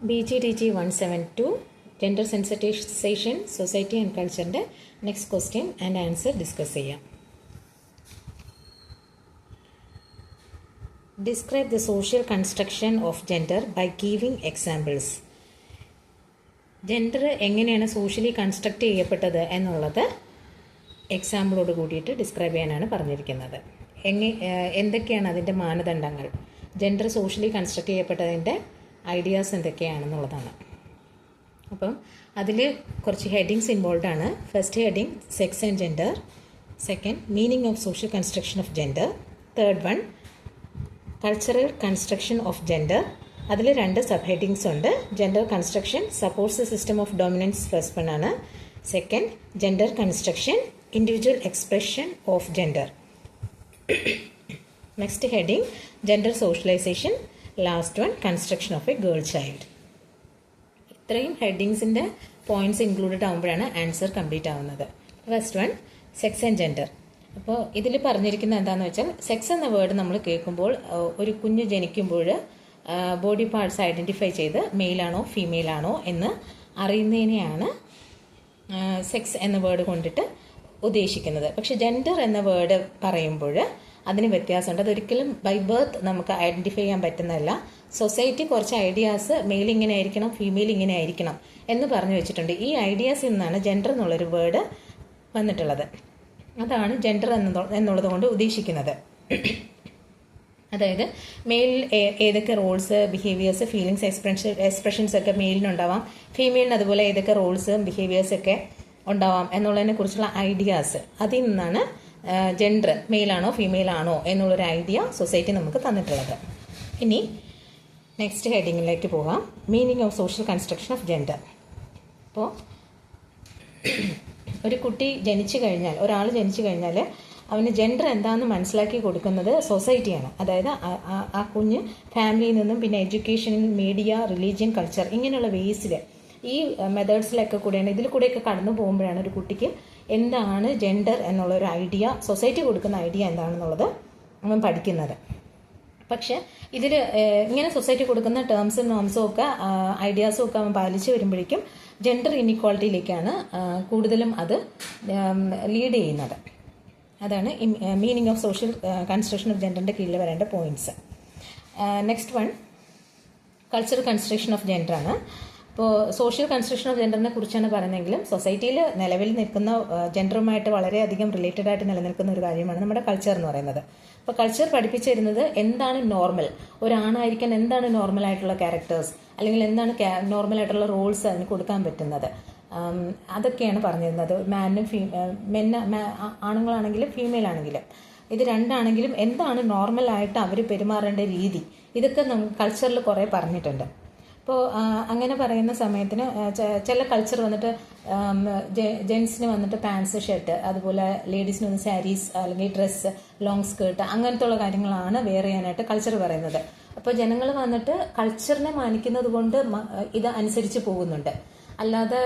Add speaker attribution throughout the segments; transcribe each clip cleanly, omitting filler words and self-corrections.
Speaker 1: BGDG 172 Gender Sensitization Society and Culture next question and answer discuss ചെയ്യാം. Describe the social construction of gender by giving examples. Gender എങ്ങനെയാണ് socially construct ചെയ്യപ്പെട്ടത് എന്നുള്ളത് എക്സാമ്പിളോട് കൂടിയിട്ട് describe ചെയ്യാനാണ് പറഞ്ഞിരിക്കുന്നത്. എന്തൊക്കെയാണ് അതിൻ്റെ മാനദണ്ഡങ്ങൾ, ജെൻഡർ സോഷ്യലി കൺസ്ട്രക്റ്റ് ചെയ്യപ്പെട്ടതിൻ്റെ ഐഡിയാസ് എന്തൊക്കെയാണെന്നുള്ളതാണ്. അപ്പം അതിൽ കുറച്ച് ഹെഡിങ്സ് ഇൻവോൾവ് ആണ്. First heading sex and gender, second meaning of social construction of gender, third one cultural construction of gender. അതിൽ രണ്ട് സബ് ഹെഡിങ്സ് ഉണ്ട്. Gender construction supports a system of dominance first one ആണ്. Second gender construction individual expression of gender. Next heading gender socialisation, last one construction of a girl child. ഇത്രയും ഹെഡിങ്സിൻ്റെ points included ആകുമ്പോഴാണ് answer complete ആവുന്നത്. First one sex and gender. അപ്പോൾ ഇതിൽ പറഞ്ഞിരിക്കുന്നത് എന്താണെന്ന് വെച്ചാൽ, സെക്സ് എന്ന വേർഡ് നമ്മൾ കേൾക്കുമ്പോൾ ഒരു കുഞ്ഞ് ജനിക്കുമ്പോൾ ബോഡി പാർട്സ് ഐഡൻറ്റിഫൈ ചെയ്ത് മെയിലാണോ ഫീമെയിലാണോ എന്ന് അറിയുന്നതിനെയാണ് സെക്സ് എന്ന വേർഡ് കൊണ്ടിട്ട് ഉദ്ദേശിക്കുന്നത്. പക്ഷെ ജെൻഡർ എന്ന വേർഡ് പറയുമ്പോൾ അതിന് വ്യത്യാസമുണ്ട്. അതൊരിക്കലും ബൈ ബർത്ത് നമുക്ക് ഐഡൻറ്റിഫൈ ചെയ്യാൻ പറ്റുന്നതല്ല. സൊസൈറ്റി കുറച്ച് ഐഡിയാസ് മെയിൽ ഇങ്ങനെ ആയിരിക്കണം, ഫീമെയിൽ ഇങ്ങനെ ആയിരിക്കണം എന്ന് പറഞ്ഞു വെച്ചിട്ടുണ്ട്. ഈ ഐഡിയാസിൽ നിന്നാണ് ജെൻഡർ എന്നുള്ളൊരു വേർഡ് വന്നിട്ടുള്ളത്. അതാണ് ജെൻഡർ എന്നുള്ളത് കൊണ്ട് ഉദ്ദേശിക്കുന്നത്. അതായത് മെയിലിൽ ഏതൊക്കെ റോൾസ്, ബിഹേവിയേഴ്സ്, ഫീലിങ്സ്, എക്സ്പ്രഷൻസ് ഒക്കെ മെയിലിനുണ്ടാവാം, ഫീമെയിലിന് അതുപോലെ ഏതൊക്കെ റോൾസ്, ബിഹേവിയേഴ്സ് ഒക്കെ ഉണ്ടാവാം എന്നുള്ളതിനെ കുറിച്ചുള്ള ഐഡിയാസ്, അതിൽ നിന്നാണ് ജെൻഡർ മെയിലാണോ ഫീമെയിലാണോ എന്നുള്ളൊരു ഐഡിയ സൊസൈറ്റി നമുക്ക് തന്നിട്ടുള്ളത്. ഇനി നെക്സ്റ്റ് ഹെഡിങ്ങിലേക്ക് പോകാം. Meaning of social construction of gender. അപ്പോൾ ഒരു കുട്ടി ജനിച്ചു കഴിഞ്ഞാൽ, ഒരാൾ ജനിച്ചു കഴിഞ്ഞാൽ അവന് ജെൻഡർ എന്താണെന്ന് മനസ്സിലാക്കി കൊടുക്കുന്നത് സൊസൈറ്റിയാണ്. അതായത് ആ കുഞ്ഞ് ഫാമിലിയിൽ നിന്നും പിന്നെ എഡ്യൂക്കേഷനിൽ, മീഡിയ, റിലീജിയൻ, കൾച്ചർ ഇങ്ങനെയുള്ള വേസിൽ ഈ മെത്തേഡ്സിലൊക്കെ കൂടെയാണ്, ഇതിൽ കൂടെയൊക്കെ കടന്നു പോകുമ്പോഴാണ് ഒരു കുട്ടിക്ക് എന്താണ് ജെൻഡർ എന്നുള്ളൊരു ഐഡിയ, സൊസൈറ്റി കൊടുക്കുന്ന ഐഡിയ എന്താണെന്നുള്ളത് അവൻ പഠിക്കുന്നത്. പക്ഷെ ഇതിൽ ഇങ്ങനെ സൊസൈറ്റി കൊടുക്കുന്ന ടേംസും നോംസും ഒക്കെ ഐഡിയാസും ഒക്കെ അവൻ പാലിച്ചു വരുമ്പോഴേക്കും ജെൻഡർ ഇൻഇക്വാളിറ്റിയിലേക്കാണ് കൂടുതലും അത് ലീഡ് ചെയ്യുന്നത്. അതാണ് meaning of social construction of ജെൻഡറിൻ്റെ കീഴിൽ വരേണ്ട points. Next one cultural construction of ജെൻഡറാണ്. ഇപ്പോൾ സോഷ്യൽ കൺസ്ട്രക്ഷൻ ഓഫ് ജെൻഡറിനെ കുറിച്ചാണ് പറയുന്നതെങ്കിലും സൊസൈറ്റിയിൽ നിലവിൽ നിൽക്കുന്ന ജെൻഡറുമായിട്ട് വളരെയധികം റിലേറ്റഡ് ആയിട്ട് നിലനിൽക്കുന്ന ഒരു കാര്യമാണ് നമ്മുടെ കൾച്ചർ എന്ന് പറയുന്നത്. അപ്പോൾ കൾച്ചർ പഠിപ്പിച്ചു തരുന്നത് എന്താണ് നോർമൽ, ഒരാണായിരിക്കാൻ എന്താണ് നോർമൽ ആയിട്ടുള്ള ക്യാരക്ടേഴ്സ്, അല്ലെങ്കിൽ എന്താണ് നോർമൽ ആയിട്ടുള്ള റോൾസ് അതിന് കൊടുക്കാൻ പറ്റുന്നത്, അതൊക്കെയാണ് പറഞ്ഞിരുന്നത്. ആണുങ്ങളാണെങ്കിലും ഫീമെയിൽ ആണെങ്കിലും ഇത് രണ്ടാണെങ്കിലും എന്താണ് നോർമലായിട്ട് അവർ പെരുമാറേണ്ട രീതി, ഇതൊക്കെ നമുക്ക് കൾച്ചറിൽ കുറേ പറഞ്ഞിട്ടുണ്ട്. അപ്പോൾ അങ്ങനെ പറയുന്ന സമയത്തിന് ചില കൾച്ചർ വന്നിട്ട് ജെൻസിന് വന്നിട്ട് പാൻസ്, ഷർട്ട്, അതുപോലെ ലേഡീസിന് വന്ന് സാരീസ് അല്ലെങ്കിൽ ഡ്രസ്സ്, ലോങ് സ്കേർട്ട്, അങ്ങനത്തെ ഉള്ള കാര്യങ്ങളാണ് വെയർ ചെയ്യാനായിട്ട് കൾച്ചർ പറയുന്നത്. അപ്പോൾ ജനങ്ങൾ വന്നിട്ട് കൾച്ചറിനെ മാനിക്കുന്നത് കൊണ്ട് ഇത് അനുസരിച്ച് പോകുന്നുണ്ട്. അല്ലാതെ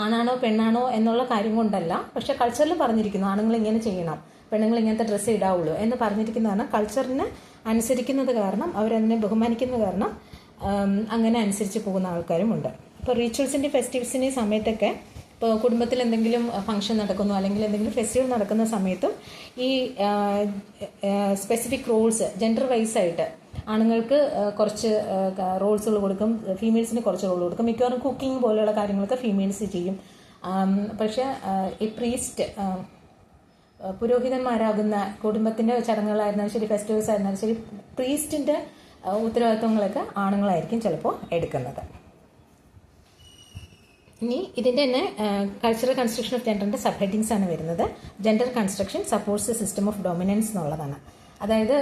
Speaker 1: ആണാണോ പെണ്ണാണോ എന്നുള്ള കാര്യം കൊണ്ടല്ല. പക്ഷെ കൾച്ചറിൽ പറഞ്ഞിരിക്കുന്നു ആണുങ്ങൾ ഇങ്ങനെ ചെയ്യണം, പെണ്ണുങ്ങൾ ഇങ്ങനത്തെ ഡ്രസ്സ് ഇടാവുള്ളൂ എന്ന് പറഞ്ഞിരിക്കുന്നതാണ്. കൾച്ചറിനെ അനുസരിക്കുന്നത് കാരണം, അവരതിനെ ബഹുമാനിക്കുന്നത് കാരണം അങ്ങനെ അനുസരിച്ച് പോകുന്ന ആൾക്കാരുമുണ്ട്. ഇപ്പോൾ റീച്വൽസിൻ്റെ ഫെസ്റ്റിവൽസിൻ്റെ സമയത്തൊക്കെ ഇപ്പോൾ കുടുംബത്തിൽ എന്തെങ്കിലും ഫംഗ്ഷൻ നടക്കുന്നു അല്ലെങ്കിൽ എന്തെങ്കിലും ഫെസ്റ്റിവൽ നടക്കുന്ന സമയത്തും ഈ സ്പെസിഫിക് റോൾസ് ജെൻഡർ വൈസ് ആയിട്ട് ആണുങ്ങൾക്ക് കുറച്ച് റോൾസുകൾ കൊടുക്കും, ഫീമെയിൽസിന് കുറച്ച് റോൾ കൊടുക്കും. മിക്കവാറും കുക്കിംഗ് പോലെയുള്ള കാര്യങ്ങളൊക്കെ ഫീമെയിൽസ് ചെയ്യും. പക്ഷേ ഈ പ്രീസ്റ്റ്, പുരോഹിതന്മാരാകുന്ന കുടുംബത്തിൻ്റെ ചടങ്ങുകളായിരുന്നാലും ശരി, ഫെസ്റ്റിവൽസ് ആയിരുന്നാലും ശരി, പ്രീസ്റ്റിൻ്റെ ഉത്തരവാദിത്വങ്ങളൊക്കെ ആണുങ്ങളായിരിക്കും ചിലപ്പോൾ എടുക്കുന്നത്. ഇനി ഇതിൻ്റെ തന്നെ കൾച്ചറൽ കൺസ്ട്രക്ഷൻ ഓഫ് ജെൻഡറിൻ്റെ സബ് ഹെഡിങ്സ് ആണ് വരുന്നത്. Gender construction supports a system of dominance എന്നുള്ളതാണ്. അതായത്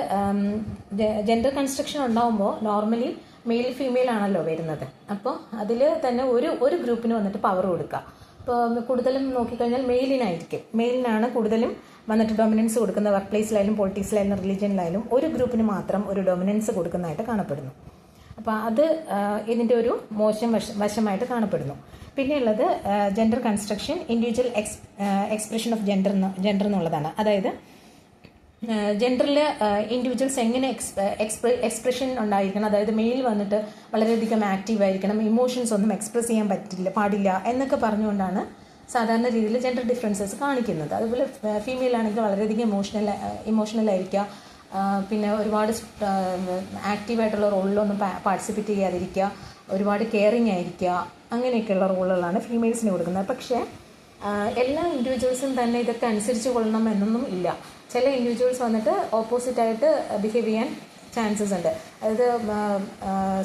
Speaker 1: ജെൻഡർ കൺസ്ട്രക്ഷൻ ഉണ്ടാകുമ്പോൾ നോർമലി മെയിൽ ഫീമെയിൽ ആണല്ലോ വരുന്നത്. അപ്പോൾ അതിൽ തന്നെ ഒരു ഗ്രൂപ്പിന് വന്നിട്ട് പവർ കൊടുക്കുക. ഇപ്പോൾ കൂടുതലും നോക്കിക്കഴിഞ്ഞാൽ മെയിലിനാണ് കൂടുതലും വന്നിട്ട് ഡൊമിനൻസ് കൊടുക്കുന്നത്. വർക്ക് പ്ലേസിലായാലും പൊളിറ്റിക്സിലായാലും റിലീജിയനിലായാലും ഒരു ഗ്രൂപ്പിന് മാത്രം ഒരു ഡൊമിനൻസ് കൊടുക്കുന്നതായിട്ട് കാണപ്പെടുന്നു. അപ്പോൾ അത് ഇതിൻ്റെ ഒരു മോശം വശമായിട്ട് കാണപ്പെടുന്നു. പിന്നെയുള്ളത് gender construction individual expression of gender എന്നുള്ളതാണ്. അതായത് ജെൻഡറിൽ ഇൻഡിവിജ്വൽസ് എങ്ങനെ എക്സ്പ്രഷൻ ഉണ്ടായിരിക്കണം, അതായത് മെയിൽ വന്നിട്ട് വളരെയധികം ആക്റ്റീവ് ആയിരിക്കണം, ഇമോഷൻസ് ഒന്നും എക്സ്പ്രസ് ചെയ്യാൻ പാടില്ല എന്നൊക്കെ പറഞ്ഞുകൊണ്ടാണ് സാധാരണ രീതിയിൽ ജെൻഡർ ഡിഫറൻസസ് കാണിക്കുന്നത്. അതുപോലെ ഫീമെയിൽ ആണെങ്കിൽ വളരെയധികം ഇമോഷണൽ ആയിരിക്കുക, പിന്നെ ഒരുപാട് ആക്റ്റീവായിട്ടുള്ള റോളിലൊന്നും പാർട്ടിസിപ്പേറ്റ് ചെയ്യാതിരിക്കുക, ഒരുപാട് കെയറിങ് ആയിരിക്കുക, അങ്ങനെയൊക്കെയുള്ള റോളുകളാണ് ഫീമെയിൽസിന് കൊടുക്കുന്നത്. പക്ഷേ എല്ലാ ഇൻഡിവിജ്വൽസും തന്നെ ഇതൊക്കെ അനുസരിച്ച് കൊള്ളണം എന്നൊന്നും ഇല്ല. ചില ഇൻഡിവിജ്വൽസ് വന്നിട്ട് ഓപ്പോസിറ്റായിട്ട് ബിഹേവ് ചെയ്യാൻ ചാൻസസ് ഉണ്ട്. അതായത്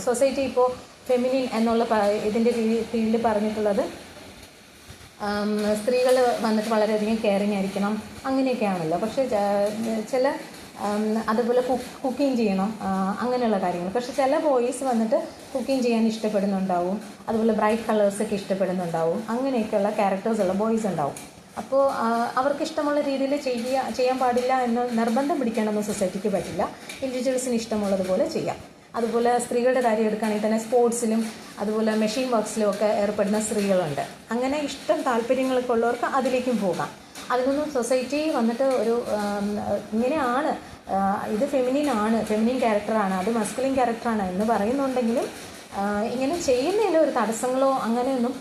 Speaker 1: സൊസൈറ്റി ഇപ്പോൾ ഫെമിനിൻ എന്നുള്ള ഇതിൻ്റെ കീഴിൽ പറഞ്ഞിട്ടുള്ളത് സ്ത്രീകൾ വന്നിട്ട് വളരെയധികം കെയറിങ് ആയിരിക്കണം അങ്ങനെയൊക്കെയാണല്ലോ. പക്ഷേ ചില അതുപോലെ കുക്കിംഗ് ചെയ്യണം അങ്ങനെയുള്ള കാര്യങ്ങൾ. പക്ഷേ ചില ബോയ്സ് വന്നിട്ട് കുക്കിംഗ് ചെയ്യാൻ ഇഷ്ടപ്പെടുന്നുണ്ടാവും, അതുപോലെ ബ്രൈറ്റ് കളേഴ്സൊക്കെ ഇഷ്ടപ്പെടുന്നുണ്ടാവും, അങ്ങനെയൊക്കെയുള്ള ക്യാരക്ടേഴ്സുള്ള ബോയ്സ് ഉണ്ടാവും. അപ്പോൾ അവർക്ക് ഇഷ്ടമുള്ള രീതിയിൽ ചെയ്യാൻ പാടില്ല എന്ന് നിർബന്ധം പിടിക്കേണ്ടൊന്നും സൊസൈറ്റിക്ക് പറ്റില്ല. ഇൻഡിവിജ്വൽസിന് ഇഷ്ടമുള്ളതുപോലെ ചെയ്യാം. അതുപോലെ സ്ത്രീകളുടെ കാര്യം എടുക്കുകയാണെങ്കിൽ തന്നെ സ്പോർട്സിലും അതുപോലെ മെഷീൻ വർക്ക്സിലും ഒക്കെ ഏർപ്പെടുന്ന സ്ത്രീകളുണ്ട്. അങ്ങനെ താല്പര്യങ്ങളൊക്കെ ഉള്ളവർക്ക് അതിലേക്കും പോകാം. അതിനൊന്നും സൊസൈറ്റി വന്നിട്ട് ഒരു ഇങ്ങനെയാണ്, ഇത് ഫെമിനിൻ ക്യാരക്ടറാണ്, അത് മസ്കുലിൻ ക്യാരക്ടറാണ് എന്ന് പറയുന്നുണ്ടെങ്കിലും ഇങ്ങനെ ചെയ്യുന്നതിൽ ഒരു തടസ്സങ്ങളോ അങ്ങനെയൊന്നും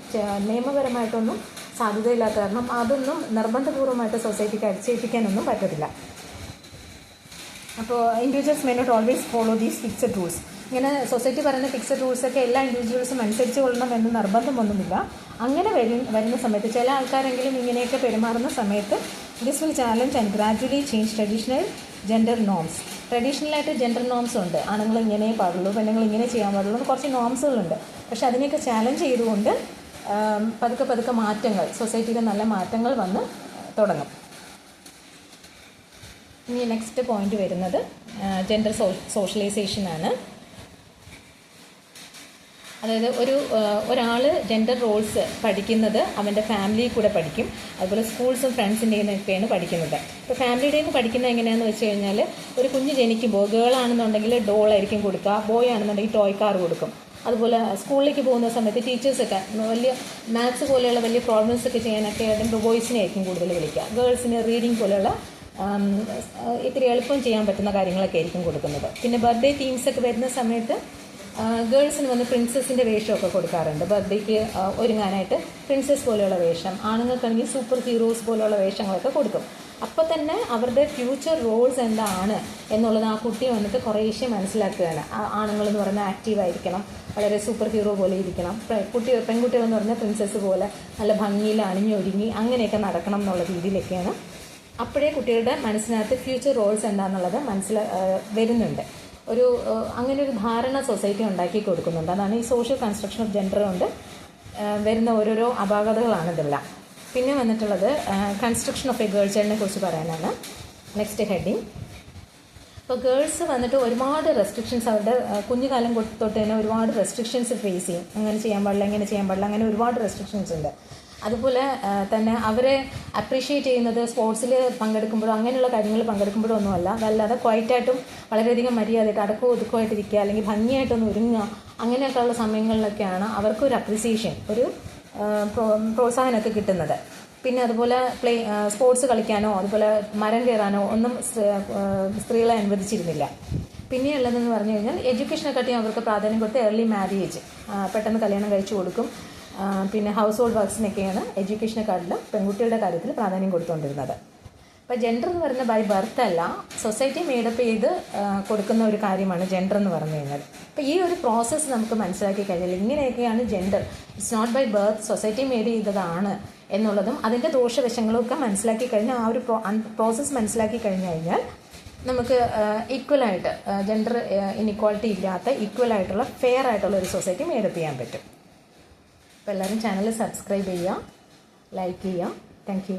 Speaker 1: നിയമപരമായിട്ടൊന്നും സാധ്യതയില്ലാത്ത കാരണം അതൊന്നും നിർബന്ധപൂർവ്വമായിട്ട് സൊസൈറ്റിക്ക് അടിച്ചേൽപ്പിക്കാനൊന്നും പറ്റത്തില്ല. അപ്പോൾ individuals may not always follow these fixed rules. ഇങ്ങനെ സൊസൈറ്റി പറയുന്ന ഫിക്സഡ് റൂൾസൊക്കെ എല്ലാ ഇൻഡിവിജ്വൽസും അനുസരിച്ച് കൊള്ളണം എന്ന് നിർബന്ധമൊന്നുമില്ല. അങ്ങനെ വരുന്ന സമയത്ത് ചില ആൾക്കാരെങ്കിലും ഇങ്ങനെയൊക്കെ പെരുമാറുന്ന സമയത്ത് this will challenge and gradually change traditional gender norms. ട്രഡീഷണലായിട്ട് ജെൻഡർ നോംസ് ഉണ്ട്. ആണുങ്ങൾ ഇങ്ങനെ പാടുള്ളൂ, പെണ്ണുങ്ങൾ ഇങ്ങനെ ചെയ്യാൻ പാടുള്ളൂ എന്ന് കുറച്ച് നോംസുകളുണ്ട്. പക്ഷെ അതിനെയൊക്കെ ചാലഞ്ച് ചെയ്തുകൊണ്ട് പതുക്കെ മാറ്റങ്ങൾ, സൊസൈറ്റിയിൽ നല്ല മാറ്റങ്ങൾ വന്ന് തുടങ്ങും. ഇനി നെക്സ്റ്റ് പോയിന്റ് വരുന്നത് ജെൻഡർ സോഷ്യലൈസേഷനാണ്. അതായത് ഒരാൾ ജെൻഡർ റോൾസ് പഠിക്കുന്നത് അവൻ്റെ ഫാമിലിയിൽ കൂടെ പഠിക്കും. അതുപോലെ സ്കൂൾസും ഫ്രണ്ട്സിൻ്റെയിൽ നിന്നൊക്കെയാണ് പഠിക്കുന്നത്. ഇപ്പോൾ ഫാമിലിയുടെ നിന്ന് പഠിക്കുന്നത് എങ്ങനെയാണെന്ന് വെച്ച് കഴിഞ്ഞാൽ, ഒരു കുഞ്ഞ് ജനിക്കുമ്പോൾ ഗേൾ ആണെന്നുണ്ടെങ്കിൽ ഡോളായിരിക്കും കൊടുക്കുക, ബോയ് ആണെന്നുണ്ടെങ്കിൽ ടോയ് കാർ കൊടുക്കും. അതുപോലെ സ്കൂളിലേക്ക് പോകുന്ന സമയത്ത് ടീച്ചേഴ്സൊക്കെ വലിയ മാത്സ് പോലെയുള്ള വലിയ പ്രോബ്ലംസ് ഒക്കെ ചെയ്യാനൊക്കെ ആയിട്ട് ബോയ്സിനെ ആയിരിക്കും കൂടുതൽ വിളിക്കുക. ഗേൾസിന് റീഡിങ് പോലെയുള്ള ഇത്തിരി എളുപ്പം ചെയ്യാൻ പറ്റുന്ന കാര്യങ്ങളൊക്കെ ആയിരിക്കും കൊടുക്കുന്നത്. പിന്നെ ബർത്ത്ഡേ തീംസൊക്കെ വരുന്ന സമയത്ത് ഗേൾസിന് വന്ന് പ്രിൻസസിൻ്റെ വേഷമൊക്കെ കൊടുക്കാറുണ്ട്. ബർത്ത്ഡേക്ക് ഒരുങ്ങാനായിട്ട് പ്രിൻസസ് പോലെയുള്ള വേഷം, ആണുങ്ങൾക്കാണെങ്കിൽ സൂപ്പർ ഹീറോസ് പോലെയുള്ള വേഷങ്ങളൊക്കെ കൊടുക്കും. അപ്പോൾ തന്നെ അവരുടെ ഫ്യൂച്ചർ റോൾസ് എന്താണ് എന്നുള്ളത് ആ കുട്ടി വന്നിട്ട് കുറേശ്ശെ മനസ്സിലാക്കുകയാണ്. ആണുങ്ങളെന്ന് പറഞ്ഞാൽ ആക്റ്റീവായിരിക്കണം, വളരെ സൂപ്പർ ഹീറോ പോലെ ഇരിക്കണം, പെൺകുട്ടികളെന്ന് പറഞ്ഞാൽ പ്രിൻസസ് പോലെ നല്ല ഭംഗിയിൽ അണിഞ്ഞൊരുങ്ങി അങ്ങനെയൊക്കെ നടക്കണം എന്നുള്ള രീതിയിലൊക്കെയാണ്. അപ്പോഴേ കുട്ടികളുടെ മനസ്സിനകത്ത് ഫ്യൂച്ചർ റോൾസ് എന്താണെന്നുള്ളത് വരുന്നുണ്ട്. അങ്ങനെ ഒരു ധാരണ സൊസൈറ്റി ഉണ്ടാക്കി കൊടുക്കുന്നുണ്ട്. അതാണ് ഈ സോഷ്യൽ കൺസ്ട്രക്ഷൻ ഓഫ് ജെൻഡർ കൊണ്ട് വരുന്ന ഓരോരോ അപാകതകളാണ് ഇതെല്ലാം. പിന്നെ വന്നിട്ടുള്ളത് കൺസ്ട്രക്ഷൻ ഓഫ് എ ഗേൾ ചൈൽഡിനെ കുറിച്ച് പറയാനാണ് നെക്സ്റ്റ് ഹെഡിങ്. അപ്പോൾ ഗേൾസ് വന്നിട്ട് ഒരുപാട് റെസ്ട്രിക്ഷൻസ് അവരുടെ കുഞ്ഞുകാലം തൊട്ട് തന്നെ ഒരുപാട് റെസ്ട്രിക്ഷൻസ് ഫേസ് ചെയ്യും. അങ്ങനെ ചെയ്യാൻ പാടില്ല, ഇങ്ങനെ ചെയ്യാൻ പാടില്ല, അങ്ങനെ ഒരുപാട് റെസ്ട്രിക്ഷൻസ് ഉണ്ട്. അതുപോലെ തന്നെ അവരെ അപ്രീഷിയേറ്റ് ചെയ്യുന്നത് സ്പോർട്സിൽ പങ്കെടുക്കുമ്പോഴോ അങ്ങനെയുള്ള കാര്യങ്ങളിൽ പങ്കെടുക്കുമ്പോഴോ ഒന്നുമല്ല, അതല്ലാതെ ക്വയറ്റായിട്ടും വളരെയധികം മര്യാദയായിട്ട് അടക്കവും ഒതുക്കമായിട്ടിരിക്കുക, അല്ലെങ്കിൽ ഭംഗിയായിട്ടൊന്ന് ഒരുങ്ങുക, അങ്ങനെയൊക്കെയുള്ള സമയങ്ങളിലൊക്കെയാണ് അവർക്കൊരു അപ്രീസിയേഷൻ, ഒരു പ്രോത്സാഹനമൊക്കെ കിട്ടുന്നത്. പിന്നെ അതുപോലെ സ്പോർട്സ് കളിക്കാനോ അതുപോലെ മരം കയറാനോ ഒന്നും സ്ത്രീകളെ അനുവദിച്ചിരുന്നില്ല. പിന്നെയുള്ളതെന്ന് പറഞ്ഞു കഴിഞ്ഞാൽ എഡ്യൂക്കേഷനെക്കാട്ടിയും അവർക്ക് പ്രാധാന്യം കൊടുത്ത് ഏർലി മാരേജ്, പെട്ടെന്ന് കല്യാണം കഴിച്ചു കൊടുക്കും. പിന്നെ ഹൗസ് ഹോൾഡ് വർക്ക്സിനൊക്കെയാണ് എഡ്യൂക്കേഷനെക്കാട്ടിലും പെൺകുട്ടികളുടെ കാര്യത്തിൽ പ്രാധാന്യം കൊടുത്തുകൊണ്ടിരുന്നത്. അപ്പോൾ ജെൻഡർ എന്ന് പറയുന്നത് ബൈ ബർത്ത് അല്ല, സൊസൈറ്റി മേഡപ്പ് ചെയ്ത് കൊടുക്കുന്ന ഒരു കാര്യമാണ് ജെൻഡർ എന്ന് പറഞ്ഞു കഴിഞ്ഞാൽ. അപ്പോൾ ഈ ഒരു പ്രോസസ്സ് നമുക്ക് മനസ്സിലാക്കി കഴിഞ്ഞാൽ ഇങ്ങനെയൊക്കെയാണ് gender, it's not by birth, society made ചെയ്തതാണ് എന്നുള്ളതും അതിൻ്റെ ദോഷവശങ്ങളും ഒക്കെ മനസ്സിലാക്കി കഴിഞ്ഞാൽ, ആ ഒരു പ്രോസസ്സ് മനസ്സിലാക്കി കഴിഞ്ഞു കഴിഞ്ഞാൽ നമുക്ക് ഈക്വലായിട്ട് ജെൻഡർ ഇൻഇക്വാളിറ്റി ഇല്ലാത്ത ഈക്വലായിട്ടുള്ള ഫെയർ ആയിട്ടുള്ള ഒരു സൊസൈറ്റി മേഡപ്പ് ചെയ്യാൻ പറ്റും. അപ്പോൾ എല്ലാവരും ചാനൽ സബ്സ്ക്രൈബ് ചെയ്യുക, ലൈക്ക് ചെയ്യുക. Thank you.